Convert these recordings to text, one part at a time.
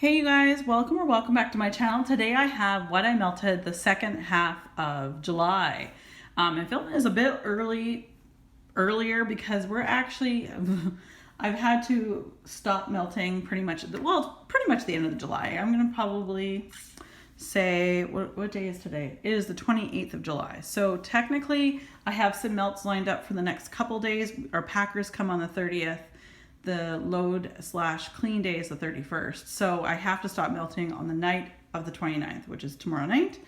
Hey you guys, welcome or welcome back to my channel. Today I have what I melted the second half of July. And filming is a bit earlier because we're actually, I've had to stop melting pretty much the end of July. I'm gonna probably say, what day is today? It is the 28th of July. So technically I have some melts lined up for the next couple days. Our packers come on the 30th. The load/clean day is the 31st. So I have to stop melting on the night of the 29th, which is tomorrow night.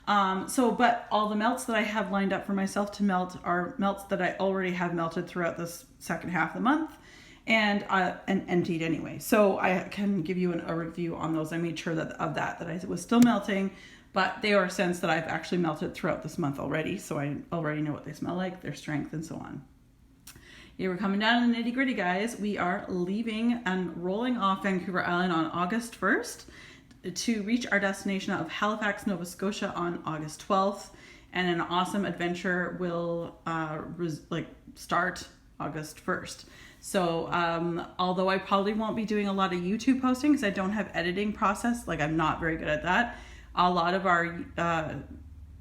But all the melts that I have lined up for myself to melt are melts that I already have melted throughout this second half of the month and emptied anyway. So I can give you a review on those. I made sure that I was still melting, but they are scents that I've actually melted throughout this month already. So I already know what they smell like, their strength, and so on. Yeah, we're coming down to the nitty gritty, guys. We are leaving and rolling off Vancouver Island on August 1st to reach our destination of Halifax, Nova Scotia on August 12th. And an awesome adventure will start August 1st. So although I probably won't be doing a lot of YouTube posting because I don't have editing process, like I'm not very good at that. A lot of our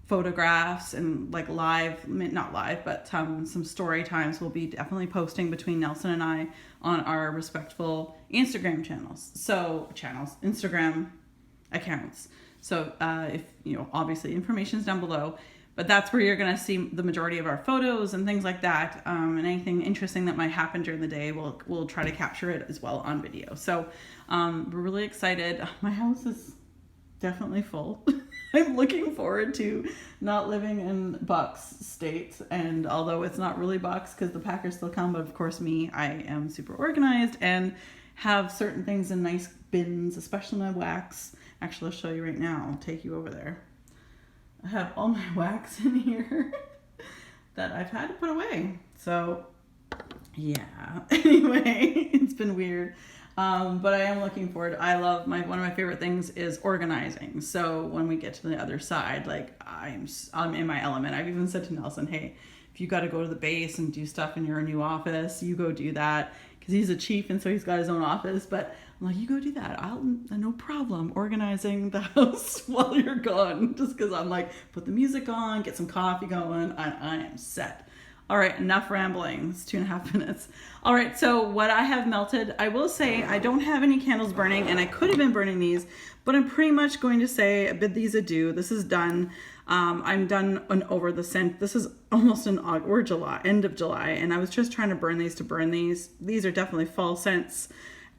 photographs and like not live, but some story times we'll be definitely posting between Nelson and I on our respectful Instagram Instagram accounts. So if obviously information's down below, but that's where you're gonna see the majority of our photos and things like that, and anything interesting that might happen during the day, we'll try to capture it as well on video. So we're really excited. My house is definitely full. I'm looking forward to not living in Bucks state, and although it's not really Bucks because the packers still come, but of course I am super organized and have certain things in nice bins, especially my wax. Actually, I'll show you right now. I'll take you over there. I have all my wax in here that I've had to put away. So yeah, anyway, it's been weird. But I am looking forward. I love one of my favorite things is organizing. So when we get to the other side, like I'm in my element. I've even said to Nelson, hey, if you got to go to the base and do stuff in your new office, you go do that, because he's a chief and so he's got his own office. But I'm like, you go do that. No problem organizing the house while you're gone. Just because I'm like, put the music on, get some coffee going. I am set. All right, enough rambling. It's 2.5 minutes. All right, so what I have melted, I will say I don't have any candles burning, and I could have been burning these, but I'm pretty much going to say bid these adieu. This is done. I'm done over the scent. This is almost in August or July, end of July, and I was just trying to burn these. These are definitely fall scents.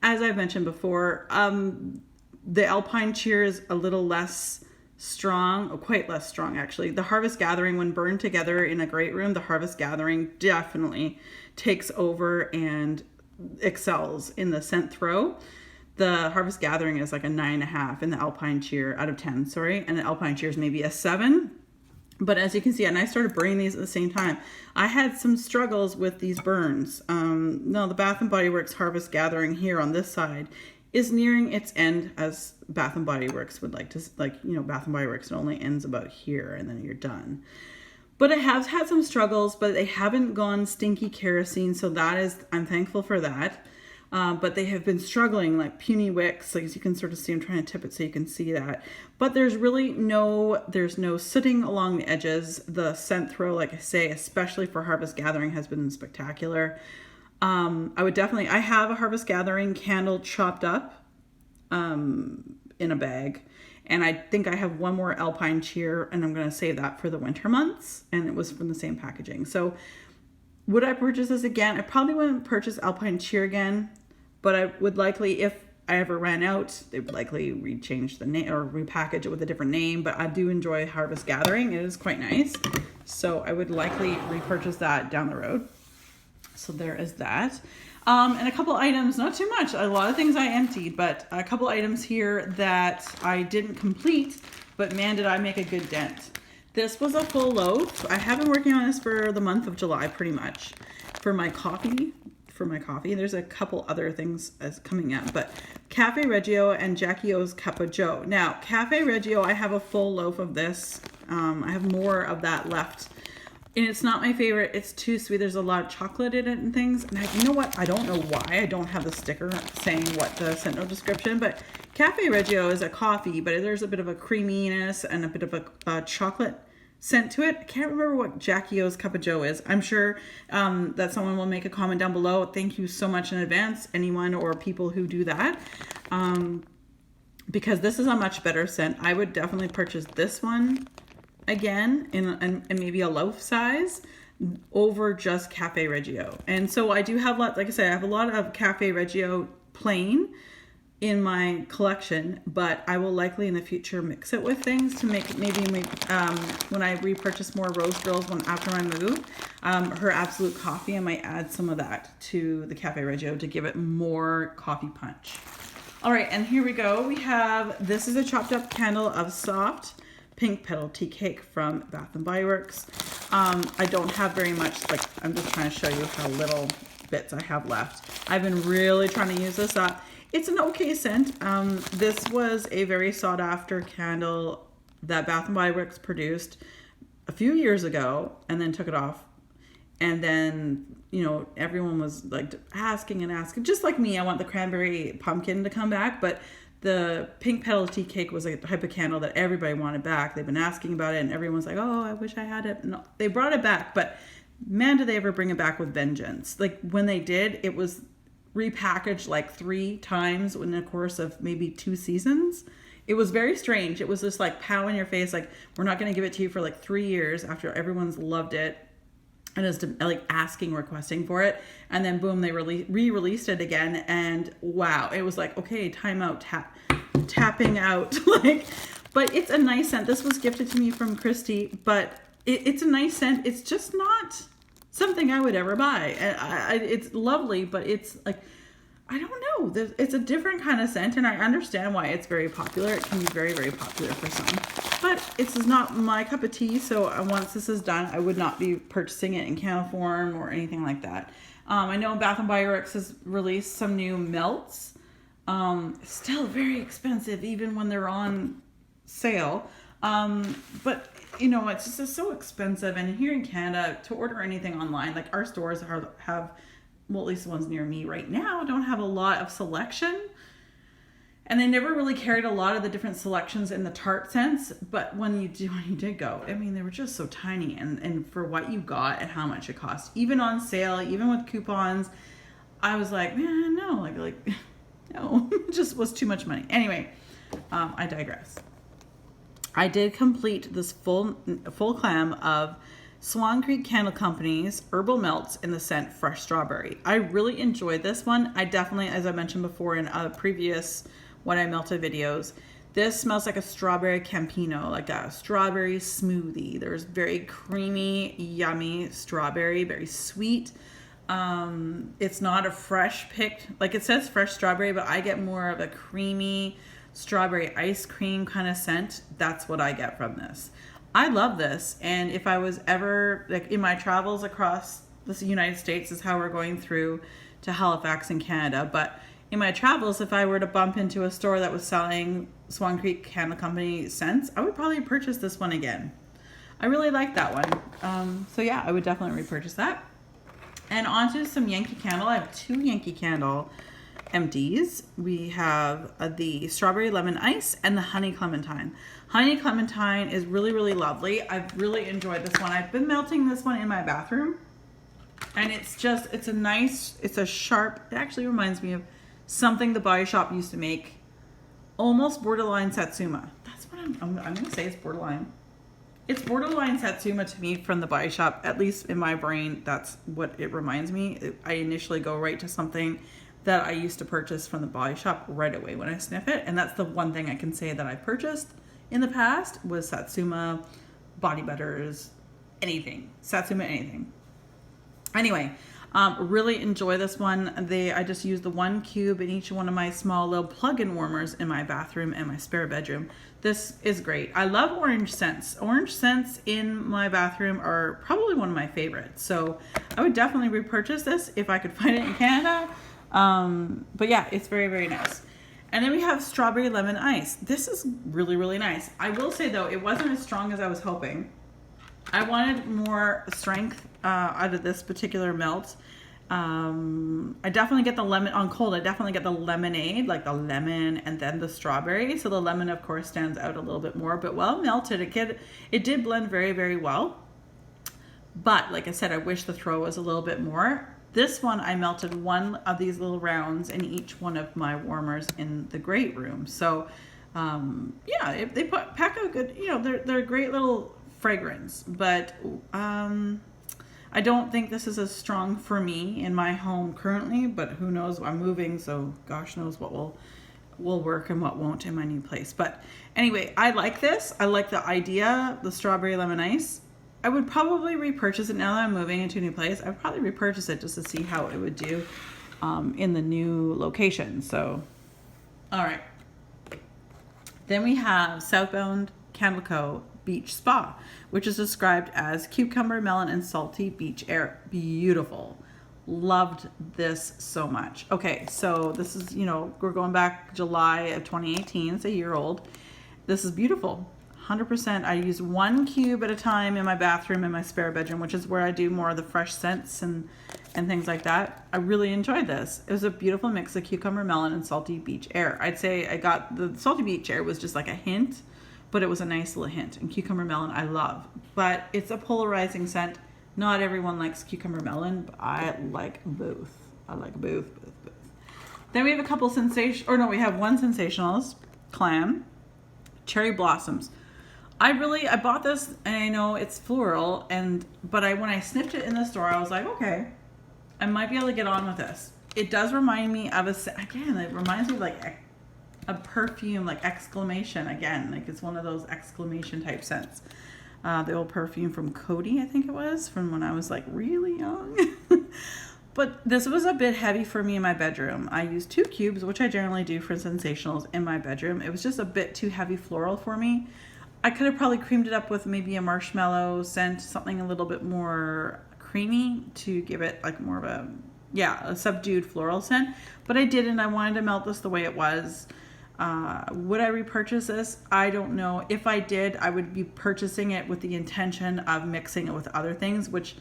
As I've mentioned before, the Alpine Cheer is a little less strong, or quite less strong actually. The Harvest Gathering, when burned together in a great room, the Harvest Gathering definitely takes over and excels in the scent throw. The Harvest Gathering is like a 9.5 in the Alpine Cheer out of 10, sorry, and the Alpine Cheer is maybe a 7. But as you can see, and I started burning these at the same time, I had some struggles with these burns. No, the Bath & Body Works Harvest Gathering here on this side is nearing its end, as Bath & Body Works would like to, Bath & Body Works, it only ends about here and then you're done. But I have had some struggles, but they haven't gone stinky kerosene, so I'm thankful for that. But they have been struggling like puny wicks, like as you can sort of see. I'm trying to tip it so you can see that. But there's no sitting along the edges. The scent throw, like I say, especially for Harvest Gathering, has been spectacular. I have a Harvest Gathering candle chopped up in a bag, and I think I have one more Alpine Cheer, and I'm going to save that for the winter months, and it was from the same packaging. So would I purchase this again? I probably wouldn't purchase Alpine Cheer again, but I would likely, if I ever ran out, they would likely rechange the name or repackage it with a different name. But I do enjoy Harvest Gathering. It is quite nice. So I would likely repurchase that down the road. So there is that. And a couple items, not too much. A lot of things I emptied, but a couple items here that I didn't complete, but man, did I make a good dent. This was a full loaf. I have been working on this for the month of July, pretty much. For my coffee, there's a couple other things coming up, but Cafe Reggio and Jackie O's Cup of Joe. Now, Cafe Reggio, I have a full loaf of this. I have more of that left And it's not my favorite. It's too sweet. There's a lot of chocolate in it and things. And you know what? I don't know why I don't have the sticker saying what the scent note description, but Cafe Reggio is a coffee, but there's a bit of a creaminess and a bit of a chocolate scent to it. I can't remember what Jackie O's Cup of Joe is. I'm sure that someone will make a comment down below. Thank you so much in advance, anyone or people who do that. Because this is a much better scent. I would definitely purchase this one again in maybe a loaf size over just Cafe Reggio. And so I do have lots, like I said, I have a lot of Cafe Reggio plain in my collection, but I will likely in the future mix it with things to make maybe when I repurchase more Rose Girls one after my move, her Absolute Coffee, I might add some of that to the Cafe Reggio to give it more coffee punch. All right, and here we go. We have, this is a chopped up candle of soft pink petal tea cake from Bath and Body Works. I don't have very much, like I'm just trying to show you how little bits I have left. I've been really trying to use this up. It's an okay scent. This was a very sought after candle that Bath and Body Works produced a few years ago and then took it off. And then, you know, everyone was like asking and asking, just like me, I want the cranberry pumpkin to come back, but the pink petal tea cake was a type of candle that everybody wanted back. They've been asking about it and everyone's like, oh, I wish I had it. No, they brought it back, but man, did they ever bring it back with vengeance. Like when they did, it was repackaged like 3 times in the course of maybe 2 seasons. It was very strange. It was just like pow in your face. Like, we're not going to give it to you for like 3 years after everyone's loved it and is like asking, requesting for it. And then boom, they re-released it again. And wow, it was like, okay, time out, tapping out. Like, but it's a nice scent. This was gifted to me from Christy, but it's a nice scent. It's just not something I would ever buy. And it's lovely, but it's like, I don't know. It's a different kind of scent, and I understand why it's very popular. It can be very, very popular for some. But this is not my cup of tea, so once this is done, I would not be purchasing it in candle form or anything like that. I know Bath & Body Works has released some new melts. Still very expensive, even when they're on sale. But, you know, it's just so expensive. And here in Canada, to order anything online, like our stores have well, at least the ones near me right now, don't have a lot of selection. And they never really carried a lot of the different selections in the Tarte scents. But when you did go, I mean, they were just so tiny. And for what you got and how much it cost, even on sale, even with coupons, I was like, man, no, like no, it just was too much money. Anyway, I digress. I did complete this full clam of Swan Creek Candle Company's Herbal Melts in the scent Fresh Strawberry. I really enjoyed this one. I definitely, as I mentioned before in a previous What I Melted videos, this smells like a strawberry Campino, like a strawberry smoothie. There's very creamy, yummy strawberry, very sweet. It's not a fresh picked, like it says fresh strawberry, but I get more of a creamy strawberry ice cream kind of scent. That's what I get from this. I love this, and if I was ever, like in my travels across the United States is how we're going through to Halifax in Canada, but in my travels, if I were to bump into a store that was selling Swan Creek Candle Company scents, I would probably purchase this one again. I really like that one. So yeah, I would definitely repurchase that. And on to some Yankee Candle. I have 2 Yankee Candle empties. We have the Strawberry Lemon Ice and the Honey Clementine. Honey Clementine is really, really lovely. I've really enjoyed this one. I've been melting this one in my bathroom, and it's a sharp, it actually reminds me of something the Body Shop used to make, almost borderline Satsuma. That's what I'm going to say, it's borderline. It's borderline Satsuma to me from the Body Shop, at least in my brain. That's what it reminds me. I initially go right to something that I used to purchase from the Body Shop right away when I sniff it. And that's the one thing I can say that I purchased in the past was Satsuma, body butters, anything. Satsuma anything. Anyway, really enjoy this one. I just used the 1 cube in each one of my small little plug-in warmers in my bathroom and my spare bedroom. This is great. I love orange scents. Orange scents in my bathroom are probably one of my favorites. So I would definitely repurchase this if I could find it in Canada. But yeah, it's very, very nice. And then we have Strawberry Lemon Ice. This is really, really nice. I will say though, it wasn't as strong as I was hoping. I wanted more strength out of this particular melt. I definitely get the lemon on cold. I definitely get the lemonade, like the lemon and then the strawberry. So the lemon, of course, stands out a little bit more. But while melted, it did blend very, very well. But like I said, I wish the throw was a little bit more. This one, I melted one of these little rounds in each one of my warmers in the great room. So yeah, if they pack a good, they're a great little fragrance. But I don't think this is as strong for me in my home currently. But who knows? I'm moving, so gosh knows what will work and what won't in my new place. But anyway, I like this. I like the idea, the strawberry lemon ice. I would probably repurchase it now that I'm moving into a new place. I'd probably repurchase it just to see how it would do in the new location. So, all right. Then we have Southbound Candle Co. Beach Spa, which is described as cucumber, melon, and salty beach air. Beautiful. Loved this so much. Okay, so this is, we're going back July of 2018. It's a year old. This is beautiful. 100%. I use 1 cube at a time in my bathroom in my spare bedroom, which is where I do more of the fresh scents and things like that. I really enjoyed this. It was a beautiful mix of cucumber, melon, and salty beach air. I'd say I got the salty beach air was just like a hint, but it was a nice little hint. And cucumber melon I love, but it's a polarizing scent. Not everyone likes cucumber melon, but I like both. I like both. Then we have a couple we have one Sensationals, Clam, Cherry Blossoms. I bought this, and I know it's floral, but when I sniffed it in the store, I was like, okay, I might be able to get on with this. It does remind me of it reminds me of like a perfume, like exclamation again, like it's one of those exclamation type scents. The old perfume from Coty, I think it was, from when I was like really young. But this was a bit heavy for me in my bedroom. I used 2 cubes, which I generally do for Sensationals in my bedroom. It was just a bit too heavy floral for me. I could have probably creamed it up with maybe a marshmallow scent, something a little bit more creamy to give it like more of a subdued floral scent. But I didn't. I wanted to melt this the way it was. Would I repurchase this? I don't know. If I did, I would be purchasing it with the intention of mixing it with other things, which,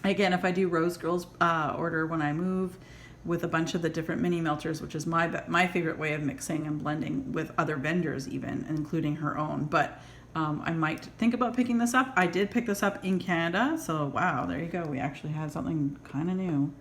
again, if I do Rose Girls order when I move with a bunch of the different mini melters, which is my favorite way of mixing and blending with other vendors even, including her own. But I might think about picking this up. I did pick this up in Canada, so wow, there you go. We actually had something kind of new.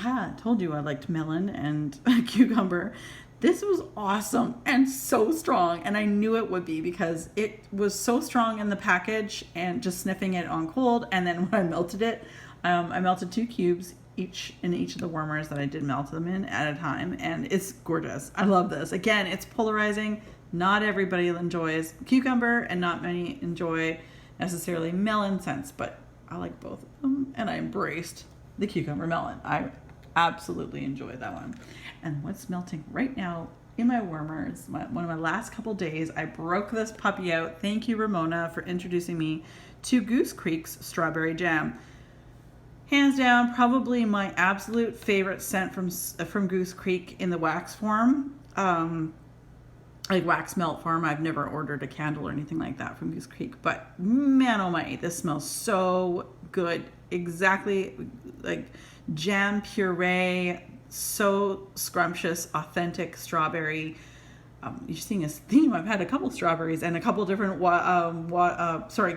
I told you I liked melon and cucumber. This was awesome and so strong, and I knew it would be because it was so strong in the package and just sniffing it on cold. And then when I melted it, I melted 2 cubes in each of the warmers that I did melt them in at a time, and it's gorgeous. I love this. Again, it's polarizing. Not everybody enjoys cucumber, and not many enjoy necessarily melon scents, but I like both of them, and I embraced the cucumber melon. I absolutely enjoyed that one. And what's melting right now in my warmers, one of my last couple days, I broke this puppy out. Thank you, Ramona, for introducing me to Goose Creek's Strawberry Jam. Hands down, probably my absolute favorite scent from Goose Creek in the wax form, like wax melt form. I've never ordered a candle or anything like that from Goose Creek, but man, oh my, this smells so good. Exactly like jam puree, so scrumptious, authentic strawberry. You're seeing a theme. I've had a couple strawberries and a couple different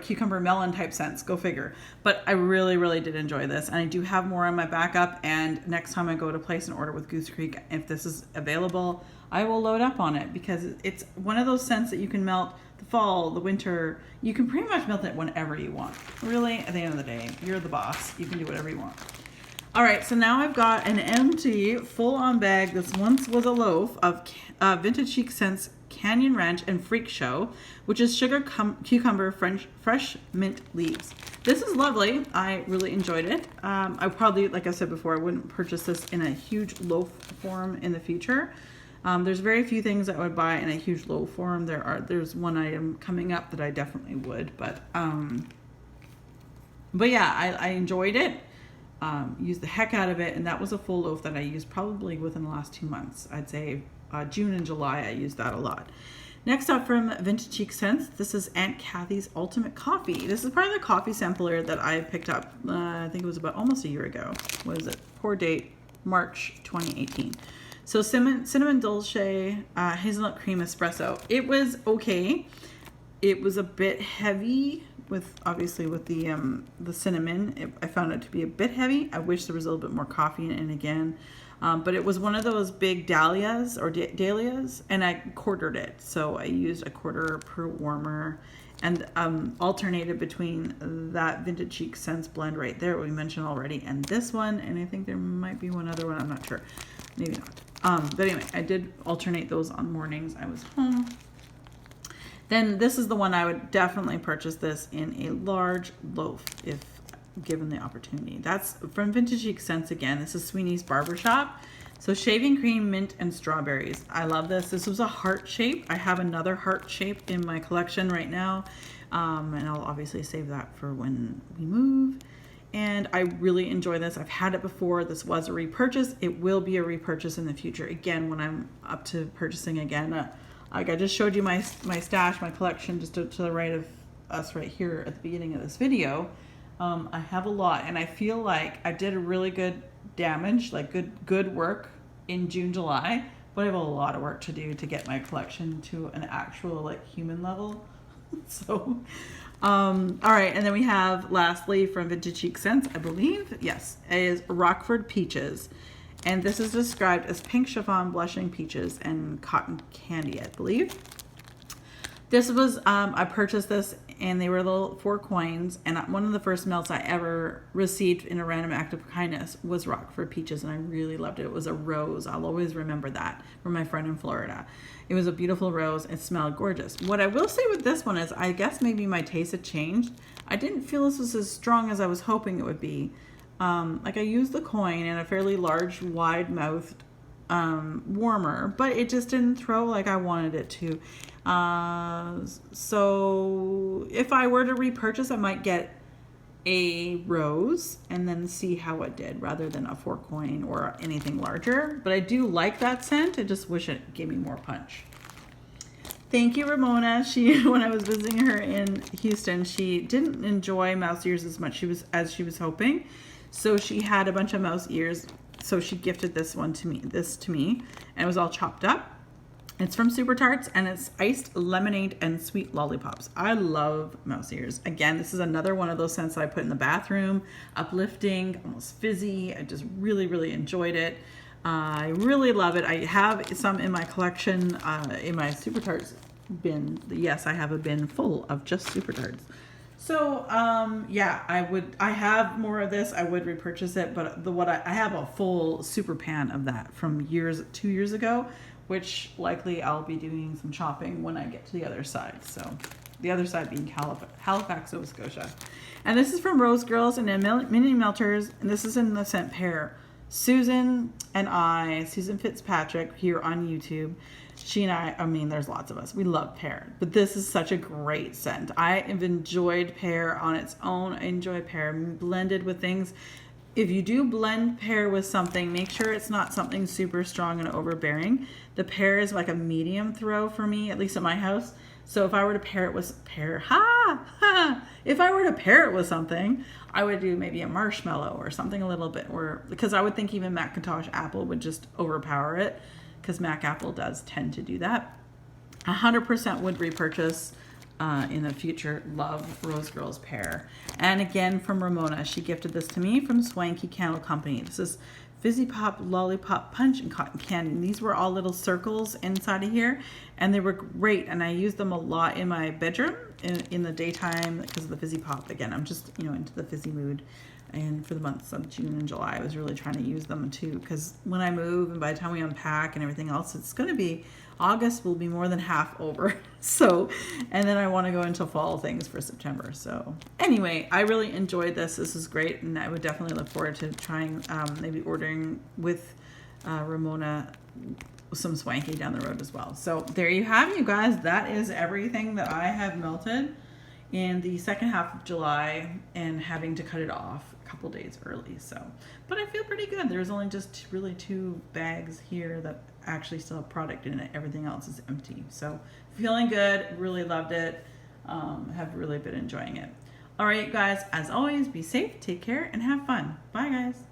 cucumber melon type scents. Go figure. But I really, really did enjoy this, and I do have more on my backup. And next time I go to place an order with Goose Creek, if this is available, I will load up on it, because it's one of those scents that you can melt the fall, the winter. You can pretty much melt it whenever you want. Really, at the end of the day, you're the boss. You can do whatever you want. All right, so now I've got an empty, full-on bag. This once was a loaf of Vintage Chic Scents Canyon Ranch and Freak Show, which is sugar cucumber fresh mint leaves. This is lovely. I really enjoyed it. I probably, like I said before, I wouldn't purchase this in a huge loaf form in the future. There's very few things I would buy in a huge loaf form. There's one item coming up that I definitely would, but yeah, I enjoyed it. Used the heck out of it, and that was a full loaf that I used probably within the last 2 months. I'd say June and July I used that a lot. Next up from Vintage Chic Scents, this is Aunt Kathy's Ultimate Coffee. This is part of the coffee sampler that I picked up, I think it was about almost a year ago. What is it? Pour date, March 2018. So cinnamon dolce, hazelnut cream espresso. It was okay. It was a bit heavy with, obviously with the cinnamon. I found it to be a bit heavy. I wish there was a little bit more coffee in it again. But it was one of those big dahlias or dahlias, and I quartered it. So I used a quarter per warmer and alternated between that Vintage Chic Scents blend right there, what we mentioned already, and this one. And I think there might be one other one. I'm not sure. Maybe not. But anyway, I did alternate those on mornings I was home. Then this is the one I would definitely purchase this in a large loaf if given the opportunity. That's from Vintage Chic Scents again. This is Sweeney's Barbershop. So shaving cream, mint, and strawberries. I love this. This was a heart shape. I have another heart shape in my collection right now. And I'll obviously save that for when we move. And I really enjoy this. I've had it before. This was a repurchase. It will be a repurchase in the future. Again, when I'm up to purchasing again. Like I just showed you my stash, my collection, just to the right of us right here at the beginning of this video. I have a lot, and I feel like I did a really good damage, like good work in June, July, but I have a lot of work to do to get my collection to an actual like human level. So, all right, and then we have lastly from Vintage Chic Scents, I believe, yes, is Rockford Peaches. And this is described as pink chiffon, blushing peaches, and cotton candy, I believe. This was, I purchased this, and they were little 4 coins, and one of the first melts I ever received in a random act of kindness was Rockford Peaches, and I really loved it. It was a rose. I'll always remember that from my friend in Florida. It was a beautiful rose. It smelled gorgeous. What I will say with this one is I guess maybe my taste had changed. I didn't feel this was as strong as I was hoping it would be. Like I used the coin in a fairly large, wide-mouthed warmer, but it just didn't throw like I wanted it to. So if I were to repurchase, I might get a rose and then see how it did rather than a 4 coin or anything larger. But I do like that scent. I just wish it gave me more punch. Thank you, Ramona. When I was visiting her in Houston, she didn't enjoy mouse ears as much as she was hoping. So she had a bunch of mouse ears. So she gifted this to me, and it was all chopped up. It's from Super Tarts, and it's iced lemonade and sweet lollipops. I love mouse ears. Again, this is another one of those scents that I put in the bathroom, uplifting, almost fizzy. I just really, really enjoyed it. I really love it. I have some in my collection, in my Super Tarts bin. Yes, I have a bin full of just Super Tarts. So, yeah, I have more of this. I would repurchase it, but I have a full super pan of that from 2 years ago, which likely I'll be doing some chopping when I get to the other side. So the other side being Halifax, Nova Scotia. And this is from Rose Girls and Mini Melters, and this is in the scent pair. Susan Fitzpatrick here on YouTube. She and I mean, there's lots of us. We love pear, but this is such a great scent. I have enjoyed pear on its own. I enjoy pear blended with things. If you do blend pear with something, make sure it's not something super strong and overbearing. The pear is like a medium throw for me, at least at my house. So if I were to pair it with if I were to pair it with something, I would do maybe a marshmallow or something a little bit, or because I would think even Macintosh apple would just overpower it, because Mac apple does tend to do that. 100% would repurchase in the future. Love Rose Girls pear. And again from Ramona, she gifted this to me from Swanky Candle Company. This is Fizzy Pop, Lollipop Punch, and Cotton Candy. And these were all little circles inside of here, and they were great, and I used them a lot in my bedroom in the daytime because of the Fizzy Pop. Again, I'm just into the fizzy mood, and for the months of June and July I was really trying to use them too, because when I move and by the time we unpack and everything else, it's going to be August will be more than half over. So, and then I want to go into fall things for September. So anyway, I really enjoyed this. This is great, and I would definitely look forward to trying, maybe ordering with Ramona some Swanky down the road as well. So there you have it, you guys. That is everything that I have melted in the second half of July, and having to cut couple days early. So, but I feel pretty good. There's only just really 2 bags here that actually still have product in it. Everything else is empty. So feeling good. Really loved it. Have really been enjoying it. All right, guys, as always, be safe, take care, and have fun. Bye, guys.